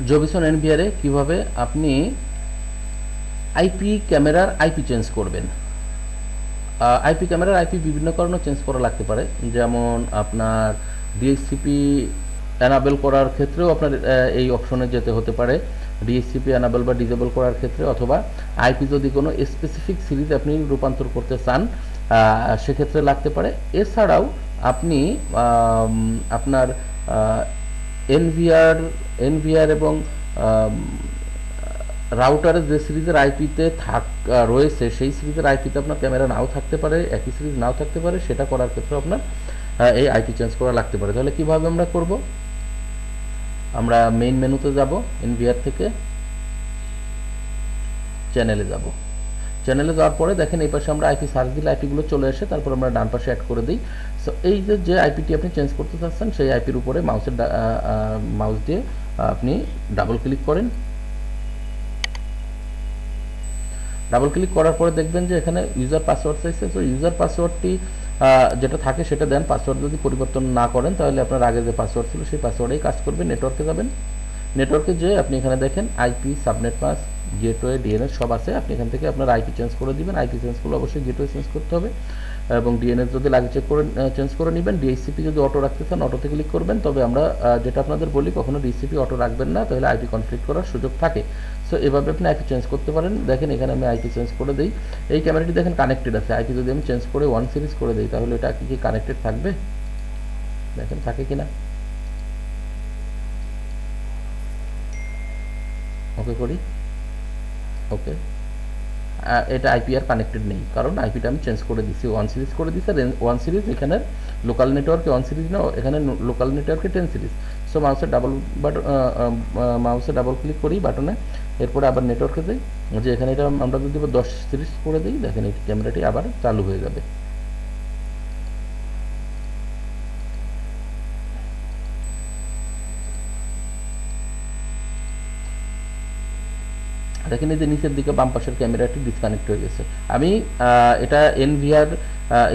জবিসন এনভিআরে কিভাবে আপনি আইপি ক্যামেরার আইপি চেঞ্জ করবেন। আইপি ক্যামেরার আইপি বিভিন্ন কারণে চেঞ্জ করা লাগতে পারে, যেমন আপনার ডিএসসিপি অ্যানাবেল করার ক্ষেত্রেও আপনার এই অপশনে যেতে হতে পারে, ডিএসসিপি অ্যানাবেল বা ডিজেবল করার ক্ষেত্রে, অথবা আইপি যদি কোনো স্পেসিফিক সিরিজ আপনি রূপান্তর করতে চান সেক্ষেত্রে লাগতে পারে। এছাড়াও আপনি আপনার এনভিআর এবং রাউটারের যে সিরিজের আইপিতে রয়েছে সেই সিরিজের আইপিতে আপনার ক্যামেরা নাও থাকতে পারে, একই সিরিজ নাও থাকতে পারে, সেটা করার ক্ষেত্রে আপনার এই আইপি চেঞ্জ করা লাগতে পারে। তাহলে কিভাবে আমরা করব? আমরা মেইন মেনুতে যাব, এনভিআর থেকে চ্যানেলে যাব। চ্যানেলে যাওয়ার পরে দেখেন এই পাশে আমরা আইপি সার্চ দিলে আইপিগুলো চলে আসে, তারপর আমরা ডান পাশে অ্যাড করে দিই। সো এই যে আইপিটি আপনি চেঞ্জ করতে চাচ্ছেন সেই আইপির উপরে মাউস দিয়ে আপনি ডাবল ক্লিক করেন। ডাবল ক্লিক করার পরে দেখবেন যে এখানে ইউজার পাসওয়ার্ড চাইছে। তো ইউজার পাসওয়ার্ডটি যেটা থাকে সেটা দেন। পাসওয়ার্ড যদি পরিবর্তন না করেন তাহলে আপনার আগে যে পাসওয়ার্ড ছিল সেই পাসওয়ার্ডেই কাজ করবে। নেটওয়ার্কে যাবেন, নেটওয়ার্কে যে আপনি এখানে দেখেন IP, subnet mask, gateway, DNS সব আছে। আপনি এখান থেকে আপনার আইপি চেঞ্জ করে দিবেন। আইপি চেঞ্জ করলে অবশ্যই গেটওয়ে চেঞ্জ করতে হবে, এবং ডিএনএস যদি লাগে চেঞ্জ করে নেবেন। ডিএসসিপি যদি অটো রাখতে চান অটোতে ক্লিক করবেন। তবে আমরা যেটা আপনাদের বলি, কখনো ডিএসসিপি অটো রাখবেন না, তাহলে আইপি কনফ্লিক্ট করার সুযোগ থাকে। সো এভাবে আপনি আইপি চেঞ্জ করতে পারেন। দেখেন এখানে আমি আইপি চেঞ্জ করে দিই। এই ক্যামেরাটি দেখেন কানেক্টেড আছে। আইপি যদি আমি চেঞ্জ করে 1 সিরিজ করে দিই তাহলে এটা কি কানেক্টেড থাকবে? দেখেন থাকে কিনা। ওকে করি, ওকে। এটা আইপি আর কানেক্টেড নেই, কারণ আইপিটা আমি চেঞ্জ করে দিচ্ছি, 1 সিরিজ করে দিচ্ছি। 1 সিরিজ এখানে লোকাল নেটওয়ার্কে 1 সিরিজ না, এখানে লোকাল নেটওয়ার্কে 10 সিরিজ। সো মাউসে ডাবল ক্লিক করি বাটনে, এরপরে আবার নেটওয়ার্কে যাই, যে এখানে এটা আমরা যদি 10 সিরিজ করে দিই, দেখেন এই ক্যামেরাটি আবার চালু হয়ে যাবে। দেখেন এই যে নিচের দিকে বাম পাশের ক্যামেরাটি ডিসকানেক্ট হয়ে গেছে। আমি এটা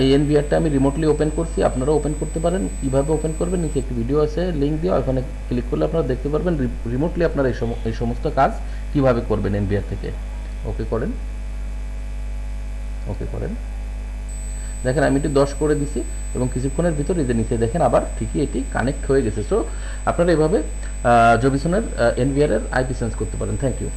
এই এনভিআরটা আমি রিমোটলি ওপেন করছি, আপনারা ওপেন করতে পারেন। কিভাবে ওপেন করবেন নিচে একটি ভিডিও আছে, লিঙ্ক দিয়ে ওখানে ক্লিক করলে আপনারা দেখতে পারবেন রিমোটলি আপনারা এই সমস্ত কাজ কিভাবে করবেন এনভিআর থেকে। ওকে করেন, ওকে করেন। দেখেন আমি এটি 10 করে দিছি এবং কিছুক্ষণের ভিতর এই যে নিচে দেখেন আবার ঠিকই এটি কানেক্ট হয়ে গেছে। সো আপনারা এভাবে জবিসনের এনভিআর এর আইপি চেঞ্জ করতে পারেন। Thank you.